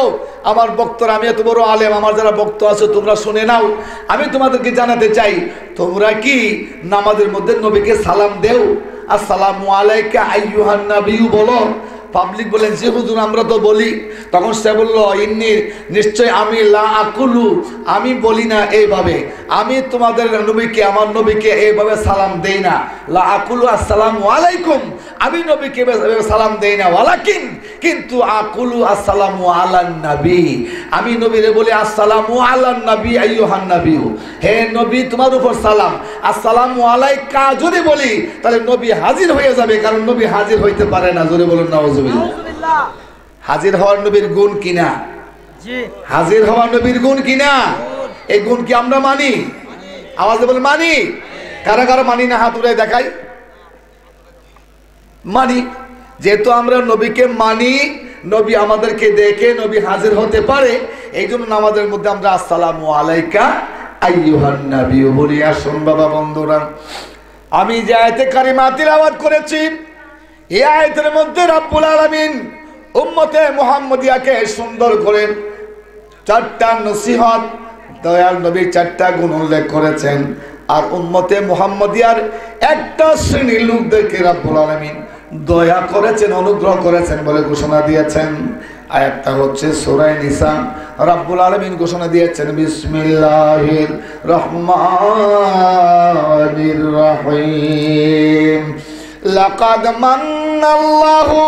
আমার বক্তরা, আমি এত বড় আলেম, আমার যারা বক্ত আছে তোমরা শুনে নাও, আমি তোমাদেরকে জানাতে চাই, তোমরা কি নামাজের মধ্যে নবীকে সালাম দেও? আসসালামু আলাইকা আইয়ুহান নবিয়্যু বলো? পাবলিক বলেন, যে হুজুর আমরা তো বলি। তখন সে বলল, ইন্নি, নিশ্চয় আমি লা আকুলু, আমি বলি না এইভাবে, আমি তোমাদের নবীকে, আমার নবীকে এইভাবে সালাম দেই না। লা আকুলু আসসালামু আলাইকুম, আমি নবীকে সালাম দেই না। ওয়ালাকিন, কিন্তু আকুলু আসসালামু আলান নবী, আমি নবীরে বলি আসসালামু আলান নবী আইয়ুহান নবিয়্যু, হে নবী তোমার উপর সালাম। আসসালামু আলাইকা যদি বলি তাহলে নবী হাজির হয়ে যাবে, কারণ নবী হাজির হইতে পারে না। জোরে বলুন নাউজুবিল্লাহ। হাজির হওয়ার নবীর গুণ কিনা? হাজির হওয়ার নবীর গুণ কিনা? এই গুণ কি আমরা মানি? আওয়াজে বলে মানি। কারা কারা মানি না? হাত উঠায় দেখাই। মানি। যেহেতু আমরা নবীকে মানি, নবী আমাদেরকে দেখে নবী হাজির হতে পারে, এই জন্য নামাজের মধ্যে আমরা আসসালামু আলাইকা আইয়ুহান নবিয়্যু বলি। আসুন বাবা বন্ধুরা, আমি যে আয়াতে কারিমা তিলাওয়াত করেছি, এই আয়াতের মধ্যে রব্বুল আলামিন উম্মতে মুহাম্মদিয়াকে সুন্দর করে 4টা নসিহত, দয়াল নবীর 4টা গুণ উল্লেখ করেছেন। আর উম্মতে মুহাম্মদিয়ার একটা শ্রেণীর লোকদেরকে রব্বুল আলামিন দয়া করেছেন, অনুগ্রহ করেছেন বলে ঘোষণা দিয়েছেন। আয়াতটা হচ্ছে সূরা নিসা। রব্বুল আলামিন ঘোষণা দিয়েছেন, বিসমিল্লাহির রহমানির রহিম, লাকাদ মান্নাল্লাহু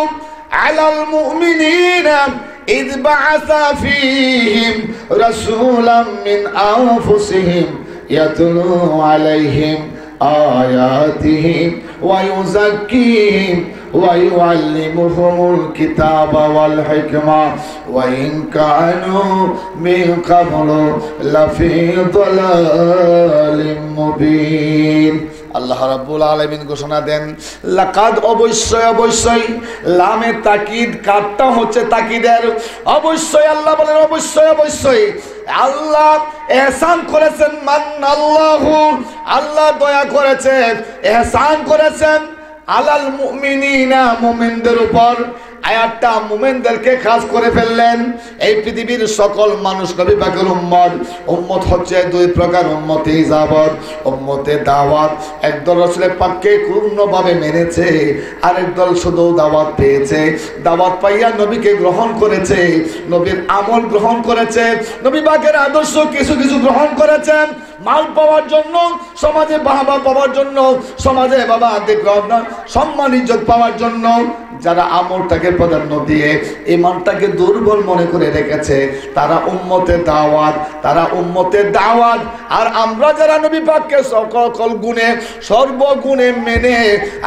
আলাল মুমিনিনা ইয বা'আসা ফীহিম রাসূলাম মিন আনফুসিহিম ইয়াতলু আলাইহিম আয়াতিহি ওয়া ইউযাক্কিহিম ওয়া ইউআল্লিমুহুমুল কিতাবা ওয়াল হিকমা ওয়া ইন কানু মিন ক্বাবলু লাফি দালালিম মুবিন। আল্লাহ রাব্বুল আলামিন ঘোষণা দেন, লাকাদ, অবশ্যই অবশ্যই, লামে তাকিদ, কাদটা হচ্ছে তাকিদের। অবশ্যই আল্লাহ বলেন, অবশ্যই অবশ্যই আল্লাহ ইহসান করেছেন। মান্নাল্লাহু, আল্লাহ দয়া করেছেন, ইহসান করেছেন, আলাল মুমিনিনা, মুমিনদের উপর। আয়াতটা মুমিনদেরকে খাস করে ফেললেন। এই পৃথিবীর সকল মানুষ নবী পাকের উম্মত। উম্মত হচ্ছে দুই প্রকার, উম্মতে ইজাবত, উম্মতে দাওয়াত। একদল রাসূল পাককে পূর্ণভাবে মেনেছে, আরেক দল শুধু দাওয়াত পেয়েছে। দাওয়াত পাইয়া নবীকে গ্রহণ করেছে, নবীর আমল গ্রহণ করেছে, নবী পাকের আদর্শ কিছু কিছু গ্রহণ করেছেন, মাল পাওয়ার জন্য, সমাজে বাহবা পাওয়ার জন্য, সমাজে বাবা সম্মান ইজ্জত পাওয়ার জন্য। যারা আমলটাকে প্রাধান্য দিয়ে ঈমানটাকে দুর্বল মনে করে রেখেছে, তারা উম্মতে দাওয়াত, তারা উম্মতে দাওয়াত। আর আমরা যারা নবী পাককে সকল গুণে, সর্বগুণে মেনে,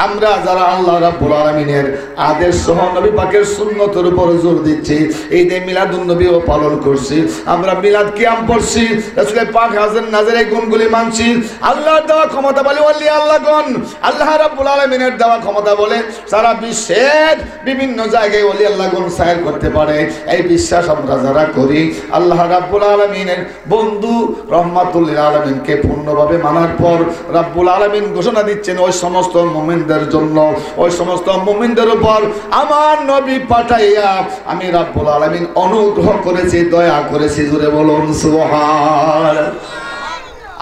আমরা যারা আল্লাহ রাব্বুল আলামিনের আদেশ সহ নবী পাকের সুন্নতের উপর জোর দিচ্ছি, এই যে মিলাদুন নবীও পালন করছি, আমরা মিলাদ কিয়াম পড়ছি, রাসূল পাক হাজির নাজির, এই গুণগুলি মানছি। আল্লাহর দেওয়া ক্ষমতা বলে ওলি আল্লাহগণ, আল্লাহ রাব্বুল আলামিনের দেওয়া ক্ষমতা বলে সারা বিশ্বের বিভিন্ন জায়গায় ওলি আল্লাহগণ সায়ের করতে পারে। এই বিশ্বাস আমরা যারা করি, আল্লাহ রাব্বুল আলামিনের বন্ধু রহমাতুল লিল আলামিনকে পূর্ণভাবে মানার পর রাব্বুল আলামিন ঘোষণা দিচ্ছেন ওই সমস্ত মুমিনদের জন্য, ওই সমস্ত মুমিনদের উপর আমার নবী পাঠাইয়া আমি রাব্বুল আলামিন অনুগ্রহ করেছি, দয়া করেছি। জোরে বলুন সুবহানাল্লাহ।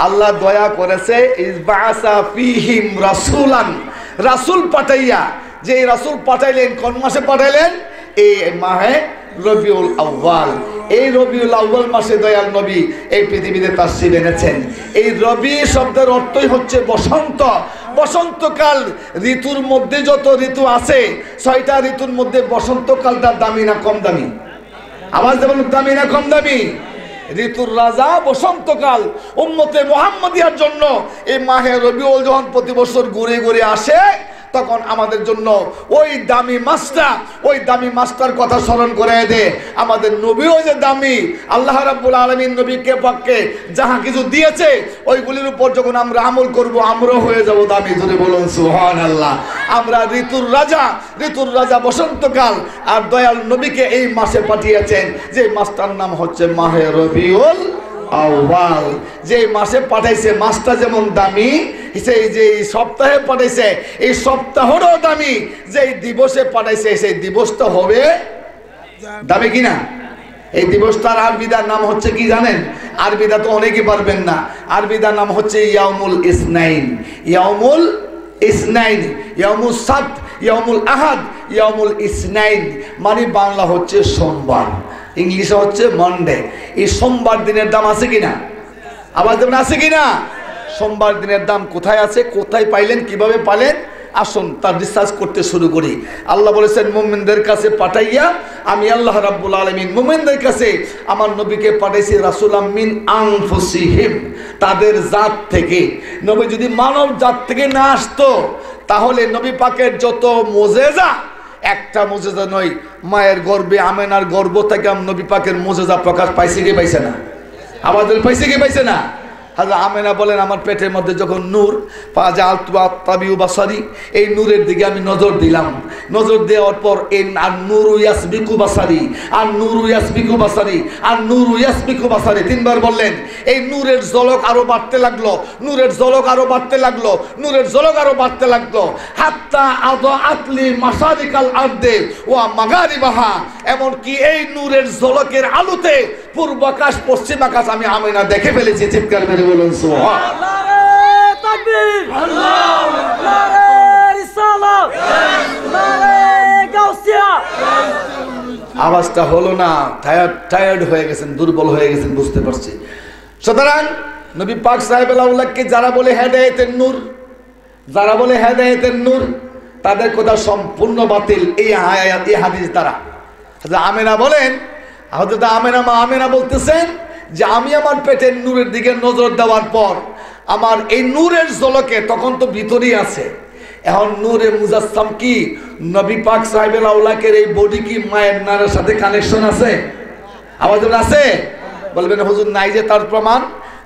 আল্লাহ দয়া করেছে, ইসবাসা ফীহিম রাসূলান, রাসূল পাঠাইয়া। যে রাসূল পাঠাইলেন কোন মাসে পাঠাইলেন? এই মাহে রবিউল আউয়াল। এই রবিউল আউয়াল মাসে দয়াল নবী এই পৃথিবীতে তাশরীফ এনেছেন। এই রবি শব্দের অর্থই হচ্ছে বসন্ত। বসন্তকাল, ঋতুর মধ্যে যত ঋতু আছে, 6টা ঋতুর মধ্যে বসন্তকালটা দামি না কম দামি? আওয়াজ দেবেন, দামি না কম দামি? ঋতুর রাজা বসন্তকাল। উম্মতে মুহাম্মদিয়ার জন্য এই মাহে রবিউল যখন প্রতি বছর ঘুরে ঘুরে আসে, তখন আমাদের জন্য ওই দামি মাছটার কথা স্মরণ করে দে। আমাদের নবীও যে দামি, আল্লাহ রাব্বুল আলামিন নবীকে পক্ষে যাহা কিছু দিয়েছে ওইগুলির উপর যখন আমরা আমল করব আমরাও হয়ে যাব দামি। জোরে বলুন সুবহানাল্লাহ। আমরা ঋতুর রাজা বসন্তকাল, আর দয়াল নবীকে এই মাসে পাঠিয়েছেন, যে মাসটার নাম হচ্ছে মাহে রবিউল আউয়াল। যে মাসে পাঠাইছে মাসটা যেমন দামি, সেই যে সপ্তাহে পাঠাইছে এই সপ্তাহটাও দামি, যেই দিবসে পাঠাইছে সেই দিবসটা হবে দামি কিনা? এই দিবসটার আরবিদার নাম হচ্ছে কি জানেন? আরবিদা তো অনেকে পারবেন না। আরবিদার নাম হচ্ছে ইয়াউমুল ইসনাইন, ইয়াউমুল ইসনাইন, ইয়াউমুস সাbt, ইয়াউমুল আহাদ, ইয়াউমুল ইসনাইন, মানে বাংলা হচ্ছে সোমবার, ইংলিশে হচ্ছে মানডে। এই সোমবার দিনের দাম আছে কিনা? আবার যেমন আছে কিনা? সোমবার দিনের দাম কোথায় আছে, কোথায় পাইলেন, কিভাবে পাইলেন? আসুন তার রিসার্চ করতে শুরু করি। আল্লাহ বলেছেন মুমিনদের কাছে পাঠাইয়া আমি আল্লাহ রাব্বুল আলামিন মুমিনদের কাছে আমার নবীকে পাঠাইছি রাসূলাম মিন আনফুসিহিম, তাদের জাত থেকে। নবী যদি মানব জাত থেকে না আসতো তাহলে নবী পাকের যত মুজিজা, একটা মুজিজা নয়, মায়ের গর্ভে আমেনার গর্ভ থেকে নবী পাকের মুজিজা প্রকাশ পাইছে কি পাইছে না? আমাদের পাইছে কি পাইছে না? হাজরা আমেনা বলেন আমার পেটের মধ্যে যখন নূর তাবিউ বাসারি, এই নূরের দিকে আমি নজর দিলাম, নজর দেওয়ার পর এই আর নূরু ইয়াসবিকু বাসারি, আর নূরু ইয়াসবিকু বাসারি, আর নূরু ইয়াসবিকু বাসারি, তিনবার বললেন। এই নূরের ঝলক আরো বাড়তে লাগলো, নূরের ঝলক আরো বাড়তে লাগলো, নূরের ঝলক আরো বাড়তে লাগলো, হাত্তা আদআতলি মাসারিকাল আরদে ওয়া মাগারিবাহা, এমন কি এই নূরের ঝলকের আলোতে পূর্ব আকাশ পশ্চিম আকাশ আমি আমেনা দেখে ফেলেছি। চিৎকার করে বলুন সুবহানাল্লাহ। নারে তাকবীর, আল্লাহু আকবার, নারে রিসালাত, নারে গাউসিয়া। আওয়াজটা হলো না, টায়ার্ড হয়ে গেছেন, দুর্বল হয়ে গেছেন, বুঝতে পারছি। সুতরাং নবী পাক সাহেবুল আউলাদকে যারা বলে হেদায়েতের নূর, যারা বলে হেদায়েতের নূর, তাদের কথা সম্পূর্ণ বাতিল এই আয়াত, এই হাদিস দ্বারা। আমেনা বলেন, হযরত আমেনা বলতেছেন যে আমি আমার পেটের নূরের দিকে নজর দেওয়ার পর আমার এই নূরের ঝলকে, তখন তো ভিতরেই আছে, এখন নূরে মুজাসসাম কি নবী পাক সাহেবুল আউলাকের এই বডি কি মায়ের নারের সাথে কানেকশন আছে? আওয়াজ আছে? বলবেন হুজুর নাই যে তার প্রমাণ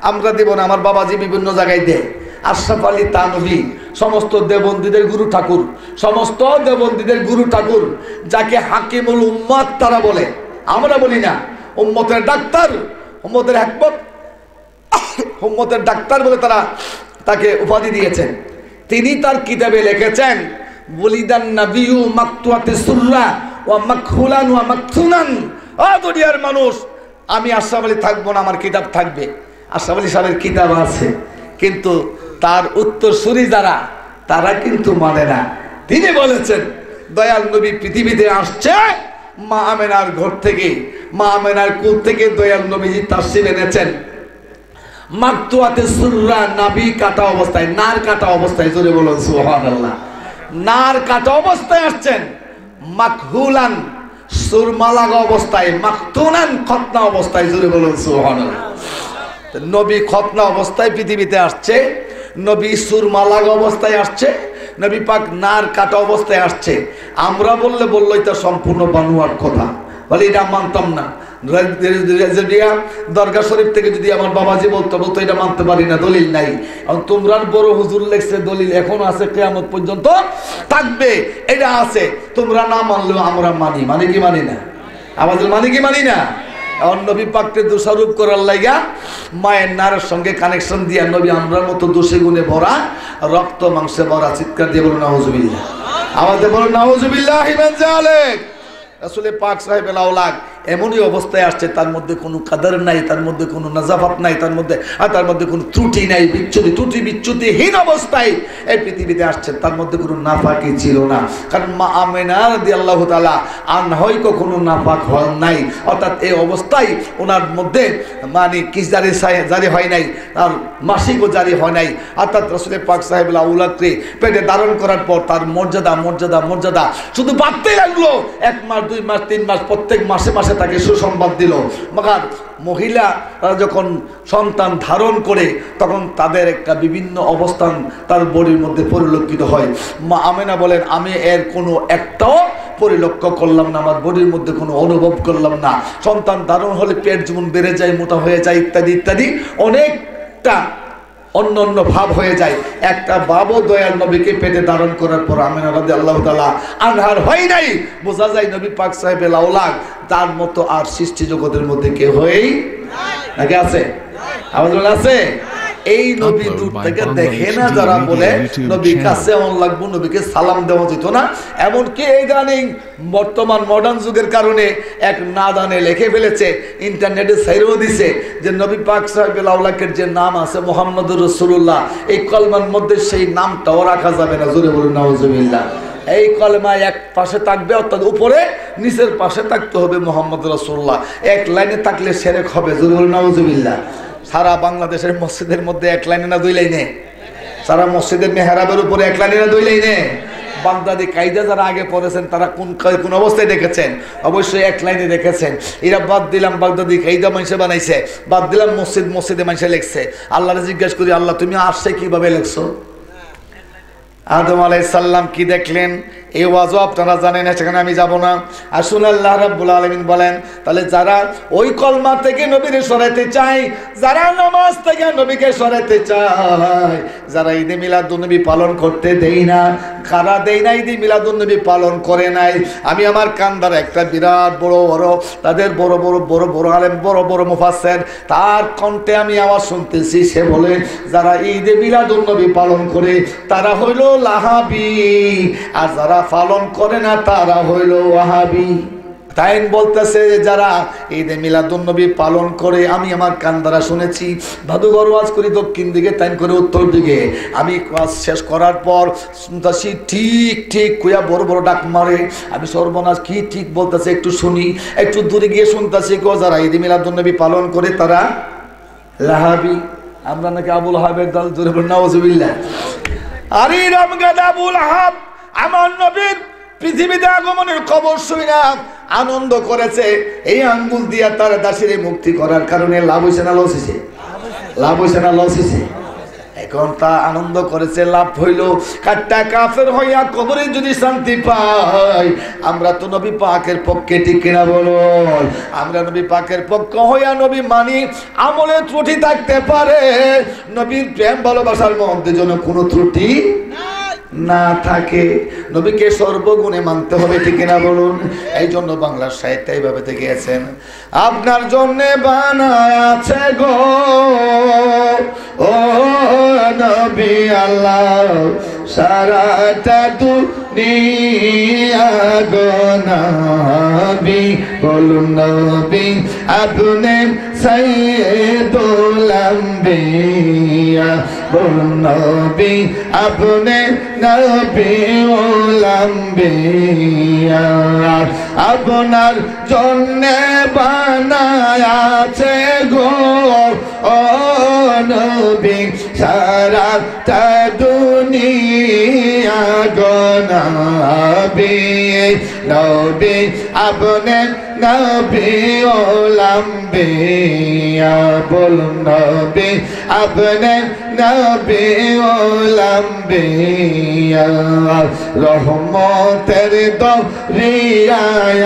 আমরা দেব না, আমার বাবাজি বিভিন্ন জায়গায় দেয়। আশরাফ আলী তানভী সমস্ত দেবন্দীদের গুরু ঠাকুর, সমস্ত দেবন্দীদের গুরু ঠাকুর, যাকে হাকিমুল উম্মাত তারা বলে, আমরা বলি না, উম্মতের ডাক্তার, উম্মতের হিকমত, উম্মতের ডাক্তার বলে তারা তাকে উপাধি দিয়েছেন। তিনি তার কিতাবে লিখেছেন ওয়ালিদান নাবিয়্যু মাকতুয়াতি সুররা ওয়া মাকহুলান ওয়া মাকথুনান। দুনিয়ার মানুষ, আমি আশরাফ আলী থাকবো না, আমার কিতাব থাকবে। আশরাফ আলী সাহেবের কিতাব আছে, কিন্তু তার উত্তরসূরি যারা, তারা কিন্তু মানে না। তিনি বলেছেন দয়াল নবী পৃথিবীতে আসছে মা আমেনার ঘর থেকে, মা আমেনার কুল থেকে দয়াল নবীজি তাশরীফ এনেছেন মাকতুয়াতে সুররা, নাভি কাটা অবস্থায়, নার কাটা অবস্থায়। জোরে বলুন সুবহানাল্লাহ। নার কাটা অবস্থায় আসছেন, মাকহুলান সুরমা লাগা অবস্থায়, মাকতুনান খতনা অবস্থায়। জোরে বলুন সুবহানাল্লাহ। নবী খতনা অবস্থায় পৃথিবীতে আসছে, নবী সুরমা লাগা অবস্থায় আসছে, নবী পাক নার কাটা অবস্থায় আসছে। আমরা বললো এটা সম্পূর্ণ বানোয়াট কথা, বলে এটা মানতাম না। দরগা শরীফ থেকে যদি আমার বাবাজি বলতো এটা মানতে পারি না, দলিল নাই। তোমরা বড় হুজুর লেখছে দলিল এখনো আছে, কিয়ামত পর্যন্ত থাকবে, এটা আছে। তোমরা না মানলেও আমরা মানি, মানে কি মানি না? আমাদের মানে কি মানি না? নবী পাককে দোষারোপ করার লাইগা মায়ের নারের সঙ্গে কানেকশন দিয়া নবী আমরার মতো দোষে গুণে ভরা, রক্ত মাংসে ভরা। চিৎকার দিয়ে বলুন নাউজুবিল্লাহ। আমাদের বলুন নাউজুবিল্লাহি মিন যালিক। রাসূল পাক সাহেবুল আউলাদ এমনই অবস্থায় আসছে, তার মধ্যে কোনো কাদর নাই, তার মধ্যে কোনো নাজাফাত নাই, তার মধ্যে কোনো ত্রুটি নাই, বিচ্যুতিহীন অবস্থায় এই পৃথিবীতে আসছেন। তার মধ্যে কোনো নাফাকি ছিল না, কারণ মা আমেনা রাদিয়াল্লাহু তাআলা আনহা কখনো নাফাক হন নাই। অর্থাৎ এই অবস্থায় ওনার মধ্যে মানে কি জারি হয় নাই, আর মাসিকও জারি হয় নাই। অর্থাৎ রাসূল পাক সাহেবুল আউলাদকে পেটে ধারণ করার পর তার মর্যাদা শুধু বাড়তেই লাগলো। 1 মাস, 2 মাস, 3 মাস, প্রত্যেক মাসে মাসে তাকে সুসংবাদ দিল। মগার মহিলা যখন সন্তান ধারণ করে তখন তাদের একটা বিভিন্ন অবস্থান তার বডির মধ্যে পরিলক্ষিত হয়। মা আমেনা বলেন, আমি এর কোনো একটাও পরিলক্ষ্য করলাম না, আমার বডির মধ্যে কোনো অনুভব করলাম না। সন্তান ধারণ হলে পেট যেমন বেড়ে যায়, মোটা হয়ে যায়, ইত্যাদি ইত্যাদি অনেকটা অন্য অন্য ভাব হয়ে যায়। একটা বাবও দয়াল নবীকে পেটে ধারণ করার পর আমিনা রাদিয়াল্লাহু তাআলা আনহার হয় নাই। বোঝা যায় নবী পাক সাহেবের আওলাদ তার মতো আর সৃষ্টি জগতের মধ্যে কেউ হয়েই নাকি আছে? আমাদের আছে এই নবী দূর থেকে দেখে না যারা বলে নবী কাছে এমন লাগবো, নবীকে সালাম দেওয়া যেত না। এমনকি এই ইদানিং বর্তমান মডার্ন যুগের কারণে এক নাদানে লিখে ফেলেছে, ইন্টারনেটে ছাইরেও দিছে যে নবী পাক সাহেবের আওলাকের যে নাম আছে মুহাম্মদুর রাসূলুল্লাহ, এই কলমার মধ্যে সেই নামটাও রাখা যাবে না। জোরে বলুন নাউজুবিল্লাহ। এই কলমায় এক পাশে থাকবে, অর্থাৎ উপরে নিচের পাশে থাকতে হবে মুহাম্মদ রাসূলুল্লাহ। এক লাইনে থাকলে শিরক হবে। জোরে বলুন নাউজুবিল্লাহ। সারা বাংলাদেশের মসজিদের মধ্যে এক লাইনে না দুই লাইনে? সারা মসজিদের মেহরাবের উপরে এক লাইনে না দুই লাইনে? বাগদাদি কায়দা যারা আগে পড়েছেন তারা কোন অবস্থায় দেখেছেন? অবশ্যই এক লাইনে দেখেছেন। এরা বাদ দিলাম বাগদাদি কায়দা মানুষে বানাইছে, বাদ দিলাম মসজিদে মানুষে লিখছে। আল্লাহরে জিজ্ঞেস করি, আল্লাহ তুমি আসছে কিভাবে লিখছো? আদম আলাইহিস সালাম কি দেখলেন এই ওয়াজও আপনারা জানেন না, সেখানে আমি যাব না। আসুন আল্লাহ রাব্বুল আলামিন বলেন, তাহলে যারা ওই কলমা থেকে নবীকে সরাতে চায়, যারা নামাজ থেকে নবীকে সরাতে চায়, যারা ঈদে মিলাদুন্নবী পালন করতে দেই না, কারা দেই না ঈদে মিলাদুন্নবী পালন করে নাই, আমি আমার কান্দার একটা বিরাট বড় বড় তাদের বড় বড় বড় বড় আলেম বড় বড় মুফাসসির তার কণ্ঠে আমি আওয়াজ শুনতেছি, সে বলে যারা ঈদে মিলাদুন্নবী পালন করে তারা হইল লাহাবি, আর যারা পালন করে না তারা হইল ওয়াহাবি। তাই বলতেছে যারা ঈদে মিলাদুন্নবী পালন করে, আমি আমার কান দ্বারা শুনেছি, ভাদুঘর ওয়াজ করি দক্ষিণ দিকে, তাই করে উত্তর দিকে। আমি ওয়াজ শেষ করার পর শুনতেছি ঠিক ঠিক কুয়া বড় বড় ডাক মারে। আমি সর্বনাশ কি ঠিক বলতেছে একটু শুনি, একটু দূরে গিয়ে শুনতেছি গো যারা ঈদে মিলাদুন্নবী পালন করে তারা লাহাবি। আমরা নাকি আবুল আহাবের দল, জোরে বলুন নাউজুবিল্লাহ। আরে রামগাদা আবুল আহাব আমার নবীর পৃথিবীতে আগমনের খবর শুনে আনন্দ করেছে। এই আঙ্গুল দিয়া তার দাসীরে মুক্তি করার কারণে লাভ হয়েছে না লস হয়েছে? লাভ হয়েছে না লস হয়েছে? এখন তা আনন্দ করেছে, লাভ হইল। কাট্টা কাফের হইয়া কবরে যদি শান্তি পাই, আমরা তো নবী পাকের পক্ষে ঠিক কিনা বলুন? আমরা নবী পাকের পক্ষ হইয়া নবী মানি, আমলে ত্রুটি থাকতে পারে, নবীর প্রেম ভালোবাসার মধ্যে যেন কোনো ত্রুটি না থাকে, নবীকে সর্বগুণে মানতে হবে ঠিক কিনা বলুন? এই জন্য বাংলার সাহিত্য এইভাবে গিয়েছেন, আপনার জন্য বানায় আছে গো ও নবী আল্লাহ সারাটা দুনিয়া গো নবী, বলুন নবী আপনি সাইয়্যিদুল আম্বিয়া, বলুন নবী আপনি নবীউল আম্বিয়া, আপনার জন্য বানায় আছে গো ও নবী সারাটা দুনিয়া গো নবী, নবী আপনি নবীউল আম্বিয়া, বলুন নবী আপনি নবীউল আম্বিয়া, রহমতের দরিয়া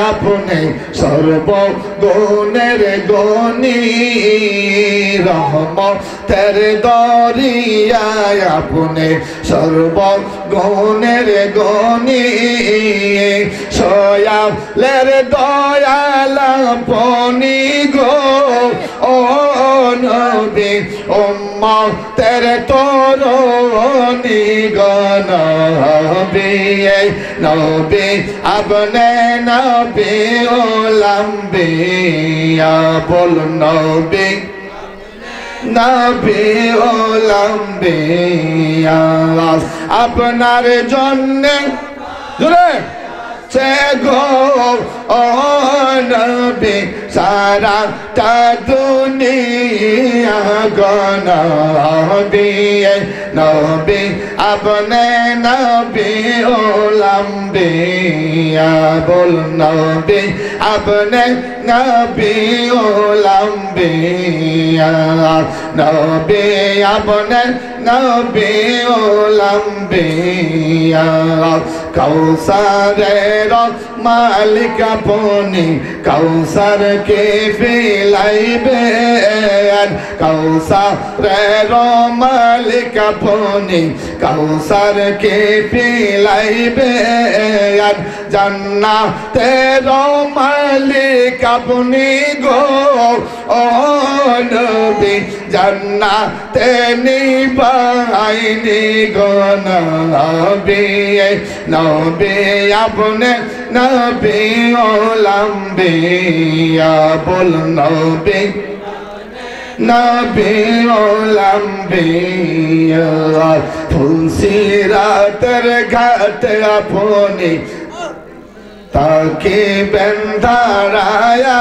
আপনি সর্বগুণের গুণী, রহমতের দরিয়া আপনি সর্বগুণের গুণী, সয়ালের দয়াল আপনি গো ও নবী, উম্মতের তরুণী গো নবী, নবী আপনি নবীউল আম্বিয়া, বলুন নবী নবীউল আম্বিয়া, আপনার জন্য জোরে সে গো ও নবী সারাটা দুনিয়া গো নবী নবী আপনে নবী ও লম্বিয়া বল নবী আপনে নবী ও লম্বিয়া নবী আপনে নবী ও লম্বিয়া কৌসারের মালিক আপনি কৌসার কে পিলাইবেন কৌসারের মালিক আপনি কৌসার কে পিলাইবেন জান্নাতের মালিক আপনি গো ও নবী জান্নাতে নিবাইনি গো নবী নবী আপনি নবী ও লম্বিয়া বল নবী নবী ও লম্বিয়া ফুলসিরাতের ঘাট আপনি তাকে বেন্দারায়া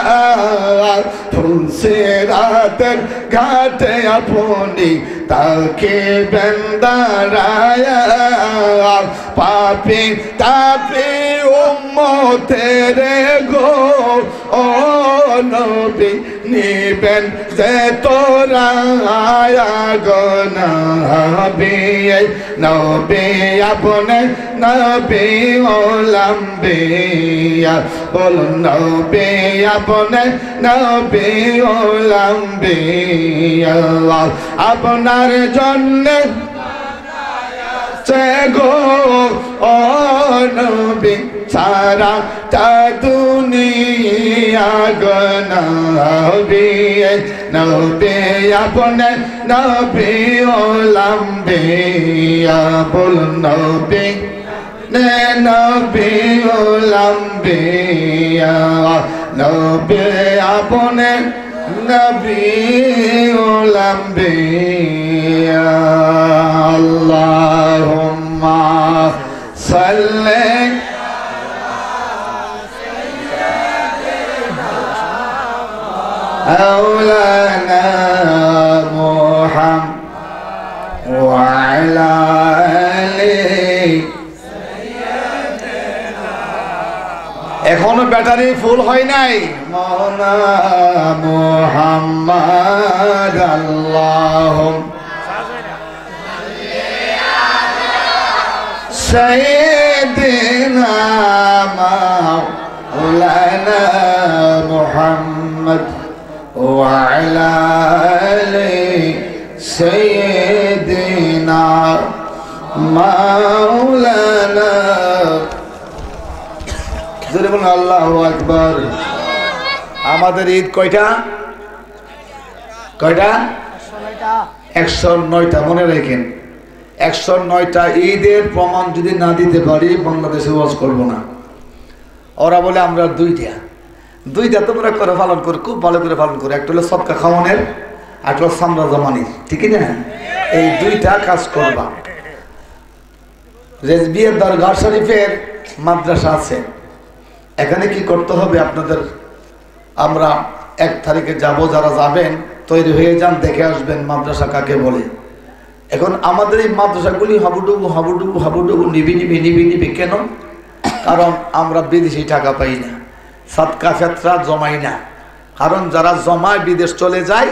ফুলসিরাতের ঘাট আপনি তাকে বেন্দারায়া পাপি তাপি উম্মতের গো ও নবী নিবেন যে তোরা গো নবী নবী আপনে নবী ও লম্বিয়া বল নবী আপনে নবী ও লম্বিয়া আপনার জন্য গো ও নবী সারাটা দুনিয়া গো নবী নবী আপনে নবী ও লম্বিয়া বল নবী নবী ও লম্বিয়া নবী আপনে নবী ও লম্বিয়া আল্লাহুম্মা সাল্লি مولانا محمد وعلى آله এখনো ব্যাটারি ফুল হয় নাই মওলানা মুহাম্মদ আল্লাহুম্মা সাইয়্যিদিনা মাওলানা মুহাম্মদ وعلى آل سيدنا مولانا জোরে বলুন আল্লাহু আকবার। আমাদের ঈদ কয়টা? 109টা মনে রাখেন। 109টা ঈদের প্রমাণ যদি না দিতে পারি বাংলাদেশে ওয়াজ করব না। ওরা বলে আমরা দুইটা তোমরা করে পালন করে খুব ভালো করে পালন করে, একটা হলো সদকা খাওয়ানোর, একটা হলো সামরা জামানির, ঠিক না? এই দুইটা কাজ করবা। রেজবিয়ার দরগাহ শরীফের মাদ্রাসা আছে, এখানে কি করতে হবে আপনাদের? আমরা 1 তারিখে যাব, যারা যাবেন তৈরি হয়ে যান, দেখে আসবেন মাদ্রাসা কাকে বলে। এখন আমাদের এই মাদ্রাসাগুলি হাবুডুবু নিবি কেন? কারণ আমরা বিদেশি টাকা পাই না, সাদকা ফেতরা জমাই না। কারণ যারা জমায় বিদেশ চলে যায়,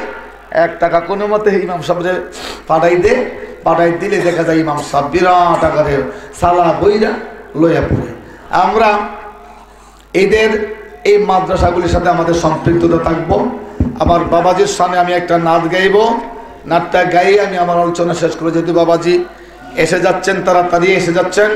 1 টাকা কোনো মতে ইমাম সাহেবরে পাঠাই দিলে দেখা যায় ইমাম সাহেব বিরাট আকারে সালা বইরা লইয়া পড়ে। আমরা এদের এই মাদ্রাসাগুলির সাথে আমাদের সম্পৃক্ততা থাকবো। আমার বাবাজির সামনে আমি একটা নাচ গাইব, নাচটা গাইয়ে আমি আমার আলোচনা শেষ করে, যেহেতু বাবাজি এসে যাচ্ছেন, তাড়াতাড়ি এসে যাচ্ছেন,